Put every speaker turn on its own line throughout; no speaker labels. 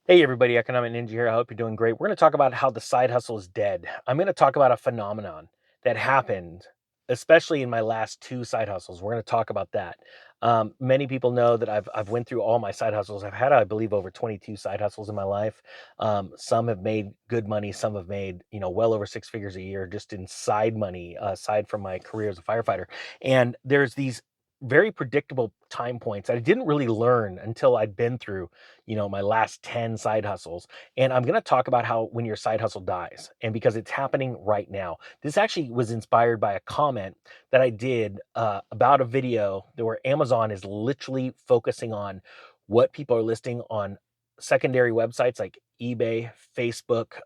Hey everybody, Economic Ninja here. I hope you're doing great. We're going to talk about how the side hustle is dead. I'm going to talk about a phenomenon that happened, especially in my last two side hustles. We're going to talk about that. Many people know that I've went through all my side hustles. I've had, I believe, over 22 side hustles in my life. Some have made good money. Some have made, well over six figures a year just in side money, aside from my career as a firefighter. And there's these very predictable time points I didn't really learn until I'd been through my last 10 side hustles. And I'm going to talk about how when your side hustle dies, and because it's happening right now. This actually was inspired by a comment that I did about a video where Amazon is literally focusing on what people are listing on secondary websites like eBay, Facebook,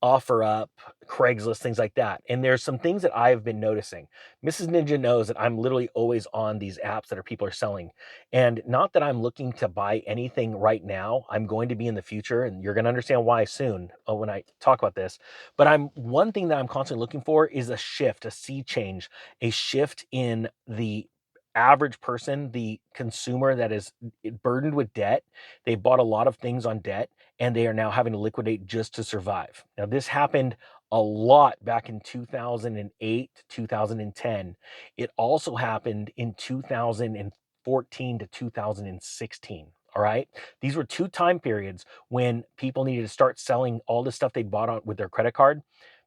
OfferUp, Craigslist, things like that. And there's some things that I've been noticing. Mrs. Ninja knows that I'm literally always on these apps that people are selling, and not that I'm looking to buy anything right now. I'm going to be in the future, and you're going to understand why soon when I talk about this. But one thing that I'm constantly looking for is a shift, a sea change, a shift in the average person, the consumer that is burdened with debt. They bought a lot of things on debt, and they are now having to liquidate just to survive. Now, this happened a lot back in 2008 to 2010. It also happened in 2014 to 2016. All right. These were two time periods when people needed to start selling all the stuff they bought on with their credit card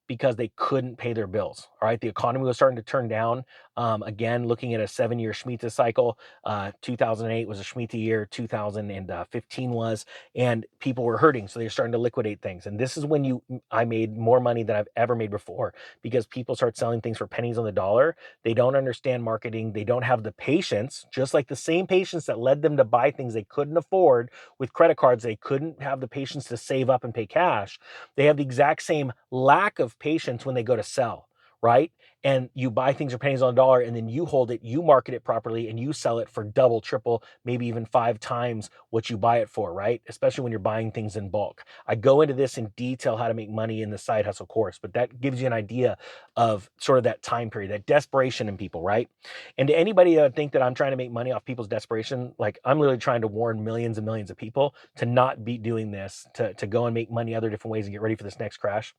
because they couldn't pay their bills. All right. The economy was starting to turn down. Again, looking at a 7 year Shemitah cycle, 2008 was a Shemitah year, 2015 was, and people were hurting. So they're starting to liquidate things. And this is when I made more money than I've ever made before because people start selling things for pennies on the dollar. They don't understand marketing. They don't have the patience, just like the same patience that led them to buy things they couldn't afford with credit cards. They couldn't have the patience to save up and pay cash. They have the exact same lack of patience when they go to sell, right? And you buy things for pennies on the dollar, and then you hold it, you market it properly, and you sell it for double, triple, maybe even five times what you buy it for, right? Especially when you're buying things in bulk. I go into this in detail how to make money in the side hustle course, but that gives you an idea of sort of that time period, that desperation in people, right? And to anybody that think that I'm trying to make money off people's desperation, like I'm literally trying to warn millions and millions of people to not be doing this, to go and make money other different ways and get ready for this next crash.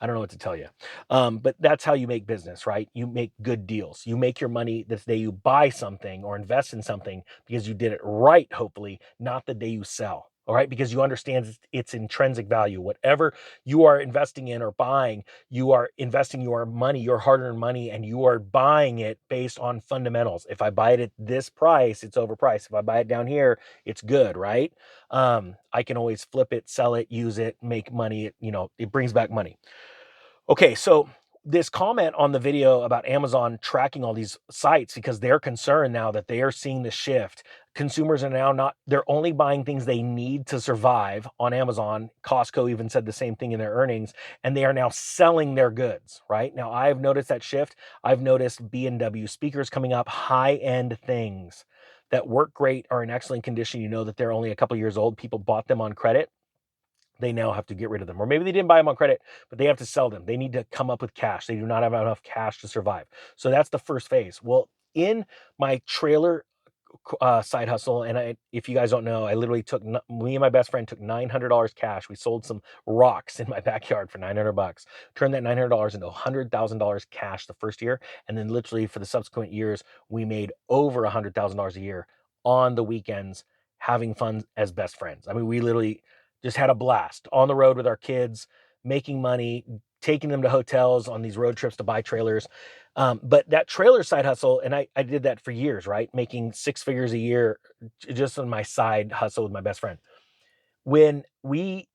I don't know what to tell you. But that's how you make business, right? You make good deals. You make your money the day you buy something or invest in something because you did it right, hopefully, not the day you sell. All right. Because you understand its intrinsic value. Whatever you are investing in or buying, you are investing your money, your hard earned money, and you are buying it based on fundamentals. If I buy it at this price, it's overpriced. If I buy it down here, it's good, right? I can always flip it, sell it, use it, make money. It brings back money. Okay, so this comment on the video about Amazon tracking all these sites because they're concerned now that they are seeing the shift. Consumers are now not, they're only buying things they need to survive on Amazon. Costco even said the same thing in their earnings, and they are now selling their goods, right? Now, I've noticed that shift. I've noticed B&W speakers coming up, high-end things that work great, are in excellent condition. You know that they're only a couple years old. People bought them on credit. They now have to get rid of them. Or maybe they didn't buy them on credit, but they have to sell them. They need to come up with cash. They do not have enough cash to survive. So that's the first phase. Well, in my trailer side hustle, and if you guys don't know, I literally me and my best friend took $900 cash. We sold some rocks in my backyard for 900 bucks, turned that $900 into $100,000 cash the first year. And then literally for the subsequent years, we made over $100,000 a year on the weekends, having fun as best friends. I mean, we literally just had a blast on the road with our kids, making money, taking them to hotels on these road trips to buy trailers. But that trailer side hustle, and I did that for years, right? Making six figures a year just on my side hustle with my best friend. When we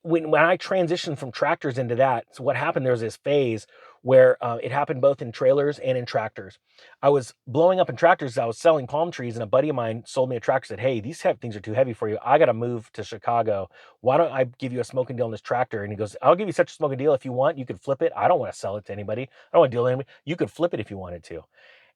when I transitioned from tractors into that, so what happened, there was this phase where it happened both in trailers and in tractors. I was blowing up in tractors. I was selling palm trees, and a buddy of mine sold me a tractor. Said, "Hey, these things are too heavy for you. I got to move to Chicago. Why don't I give you a smoking deal on this tractor?" And he goes, "I'll give you such a smoking deal if you want. You could flip it. I don't want to sell it to anybody. I don't want to deal with anybody. You could flip it if you wanted to."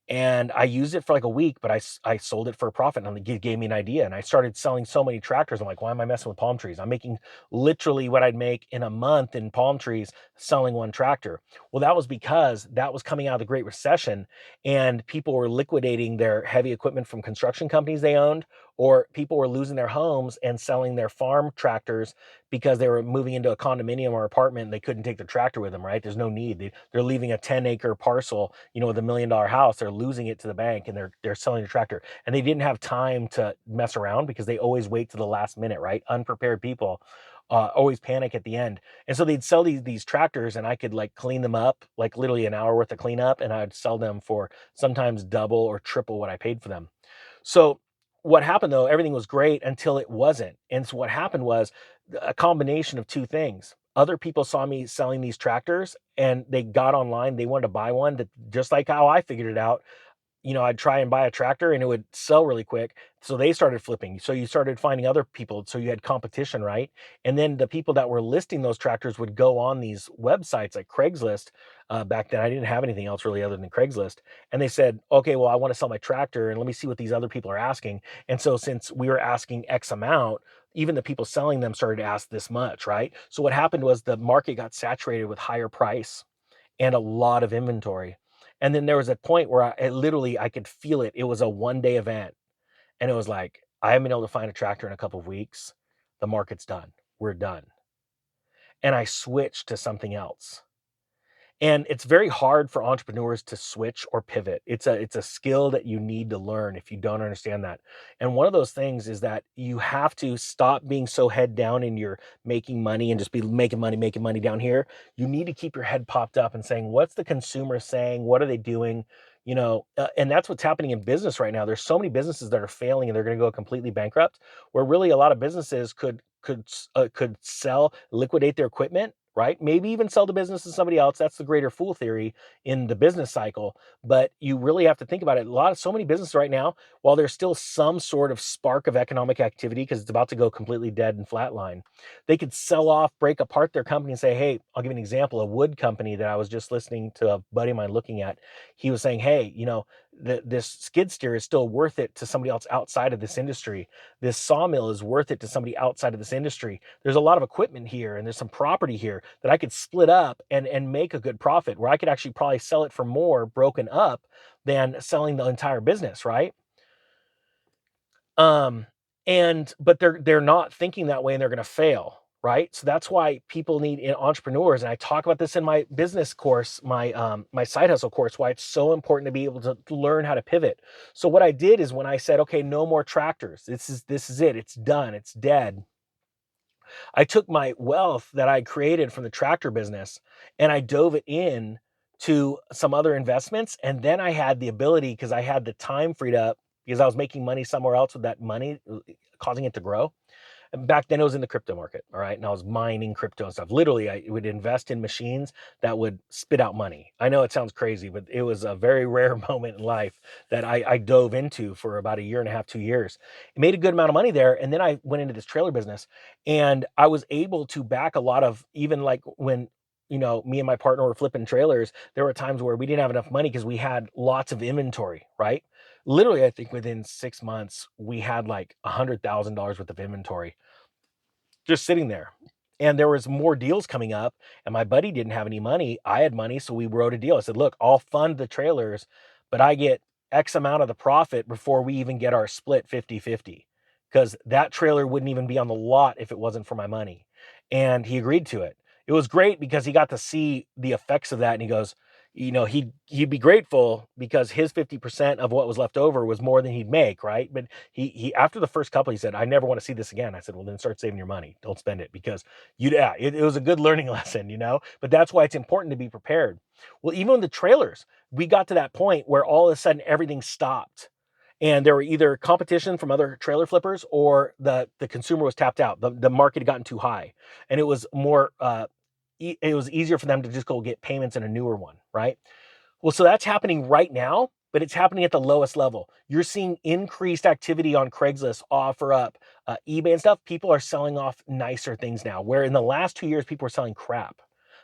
And I used it for like a week, but I sold it for a profit, and it gave me an idea. And I started selling so many tractors. I'm like, why am I messing with palm trees? I'm making literally what I'd make in a month in palm trees selling one tractor. Well, that was because that was coming out of the Great Recession, and people were liquidating their heavy equipment from construction companies they owned, or people were losing their homes and selling their farm tractors because they were moving into a condominium or apartment and they couldn't take their tractor with them, right? There's no need. They're leaving a 10-acre parcel, with $1 million house. They're losing it to the bank and they're selling the tractor. And they didn't have time to mess around because they always wait to the last minute, right? Unprepared people always panic at the end. And so they'd sell these tractors and I could like clean them up, like literally an hour worth of cleanup, and I'd sell them for sometimes double or triple what I paid for them. So what happened though, everything was great until it wasn't. And so what happened was a combination of two things. Other people saw me selling these tractors and they got online, they wanted to buy one that just like how I figured it out. I'd try and buy a tractor and it would sell really quick. So they started flipping. So you started finding other people. So you had competition, right? And then the people that were listing those tractors would go on these websites like Craigslist. Back then, I didn't have anything else really other than Craigslist. And they said, okay, well, I want to sell my tractor and let me see what these other people are asking. And so since we were asking X amount, even the people selling them started to ask this much, right? So what happened was the market got saturated with higher price and a lot of inventory. And then there was a point where I could feel it. It was a 1-day event. And it was like, I haven't been able to find a tractor in a couple of weeks. The market's done. We're done. And I switched to something else. And it's very hard for entrepreneurs to switch or pivot. It's a skill that you need to learn if you don't understand that. And one of those things is that you have to stop being so head down in your making money and just be making money down here. You need to keep your head popped up and saying, what's the consumer saying? What are they doing? And that's what's happening in business right now. There's so many businesses that are failing and they're going to go completely bankrupt. Where really a lot of businesses could sell, liquidate their equipment, right? Maybe even sell the business to somebody else. That's the greater fool theory in the business cycle. But you really have to think about it. So many businesses right now, while there's still some sort of spark of economic activity because it's about to go completely dead and flatline, they could sell off, break apart their company and say, hey, I'll give you an example. A wood company that I was just listening to a buddy of mine looking at, he was saying, hey, this skid steer is still worth it to somebody else outside of this industry. This sawmill is worth it to somebody outside of this industry. There's a lot of equipment here and there's some property here that I could split up and make a good profit where I could actually probably sell it for more broken up than selling the entire business, right? Um, but they're not thinking that way and they're gonna fail, right? So that's why people need entrepreneurs, and I talk about this in my business course, my side hustle course, why it's so important to be able to learn how to pivot. So what I did is when I said, okay, no more tractors, this is it, it's done, it's dead. I took my wealth that I created from the tractor business and I dove it in to some other investments. And then I had the ability because I had the time freed up because I was making money somewhere else with that money, causing it to grow. And back then it was in the crypto market, all right? And I was mining crypto and stuff. Literally, I would invest in machines that would spit out money. I know it sounds crazy, but it was a very rare moment in life that I dove into for about a year and a half, 2 years. It made a good amount of money there. And then I went into this trailer business and I was able to back a lot of, even like when me and my partner were flipping trailers, there were times where we didn't have enough money because we had lots of inventory, right? Literally, I think within 6 months, we had like $100,000 worth of inventory just sitting there. And there was more deals coming up, and my buddy didn't have any money. I had money, so we wrote a deal. I said, "Look, I'll fund the trailers, but I get X amount of the profit before we even get our split 50-50, because that trailer wouldn't even be on the lot if it wasn't for my money." And he agreed to it. It was great because he got to see the effects of that, and he goes, he'd be grateful because his 50% of what was left over was more than he'd make, right? But he after the first couple, he said, "I never want to see this again." I said, "Well, then start saving your money. Don't spend it because yeah, it was a good learning lesson. But that's why it's important to be prepared." Well, even with the trailers, we got to that point where all of a sudden everything stopped. And there were either competition from other trailer flippers or the consumer was tapped out. The market had gotten too high. And it was more it was easier for them to just go get payments in a newer one, right? Well, so that's happening right now, but it's happening at the lowest level. You're seeing increased activity on Craigslist, OfferUp, eBay and stuff. People are selling off nicer things now, where in the last 2 years, people were selling crap.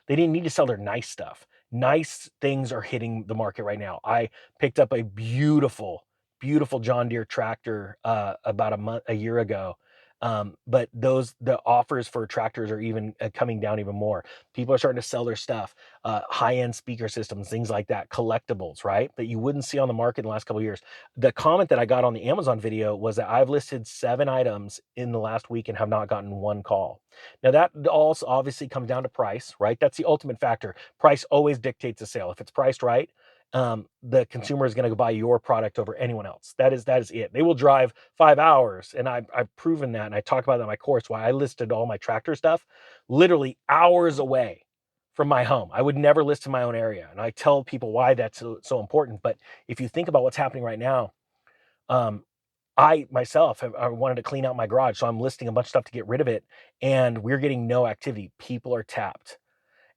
They didn't need to sell their nice stuff. Nice things are hitting the market right now. I picked up a beautiful, beautiful John Deere tractor about a year ago. But the offers for tractors are even coming down even more. People are starting to sell their stuff, high-end speaker systems, things like that, collectibles, right? That you wouldn't see on the market in the last couple of years. The comment that I got on the Amazon video was that I've listed 7 items in the last week and have not gotten one call. Now that also obviously comes down to price, right? That's the ultimate factor. Price always dictates a sale. If it's priced right, the consumer is going to buy your product over anyone else. That is it. They will drive 5 hours, and I've proven that, and I talk about that in my course. Why I listed all my tractor stuff, literally hours away from my home. I would never list in my own area, and I tell people why that's so important. But if you think about what's happening right now, um, I myself I wanted to clean out my garage, so I'm listing a bunch of stuff to get rid of it, and we're getting no activity. People are tapped,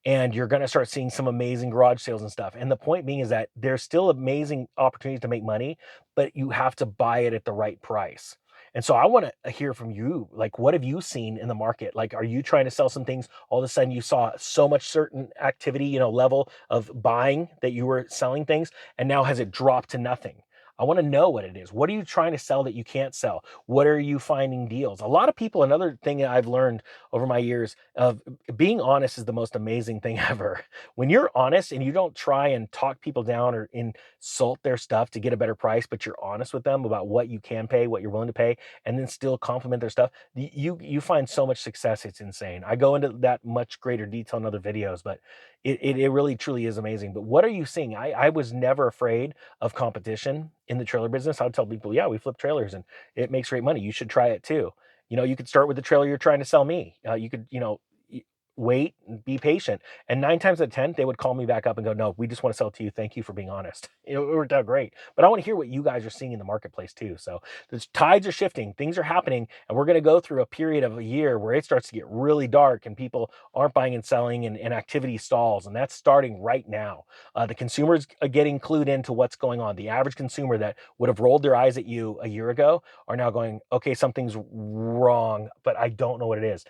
and you're going to start seeing some amazing garage sales and stuff. And the point being is that there's still amazing opportunities to make money, but you have to buy it at the right price. And so I want to hear from you. Like, what have you seen in the market? Like, are you trying to sell some things? All of a sudden, you saw so much certain activity, level of buying that you were selling things, and now has it dropped to nothing? I want to know what it is. What are you trying to sell that you can't sell? What are you finding deals? A lot of people, another thing that I've learned over my years of being honest is the most amazing thing ever. When you're honest and you don't try and talk people down or insult their stuff to get a better price, but you're honest with them about what you can pay, what you're willing to pay, and then still compliment their stuff, you find so much success. It's insane. I go into that much greater detail in other videos, but it really truly is amazing. But what are you seeing? I was never afraid of competition in the trailer business. I would tell people, yeah, we flip trailers and it makes great money. You should try it too. You could start with the trailer you're trying to sell me. You could, wait and be patient. And 9 times out of 10, they would call me back up and go, no, we just want to sell it to you. Thank you for being honest. It worked out great. But I want to hear what you guys are seeing in the marketplace too. So the tides are shifting, things are happening, and we're going to go through a period of a year where it starts to get really dark and people aren't buying and selling and activity stalls. And that's starting right now. The consumers are getting clued into what's going on. The average consumer that would have rolled their eyes at you a year ago are now going, okay, something's wrong, but I don't know what it is.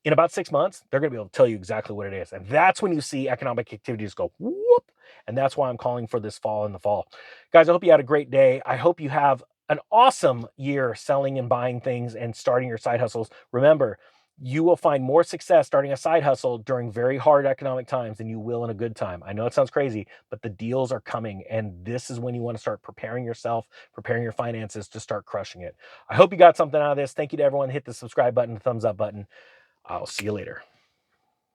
In about 6 months, they're going to be able to tell you exactly what it is. And that's when you see economic activity just go whoop. And that's why I'm calling for this fall in the fall. Guys, I hope you had a great day. I hope you have an awesome year selling and buying things and starting your side hustles. Remember, you will find more success starting a side hustle during very hard economic times than you will in a good time. I know it sounds crazy, but the deals are coming. And this is when you want to start preparing yourself, preparing your finances to start crushing it. I hope you got something out of this. Thank you to everyone. Hit the subscribe button, the thumbs up button. I'll see you later.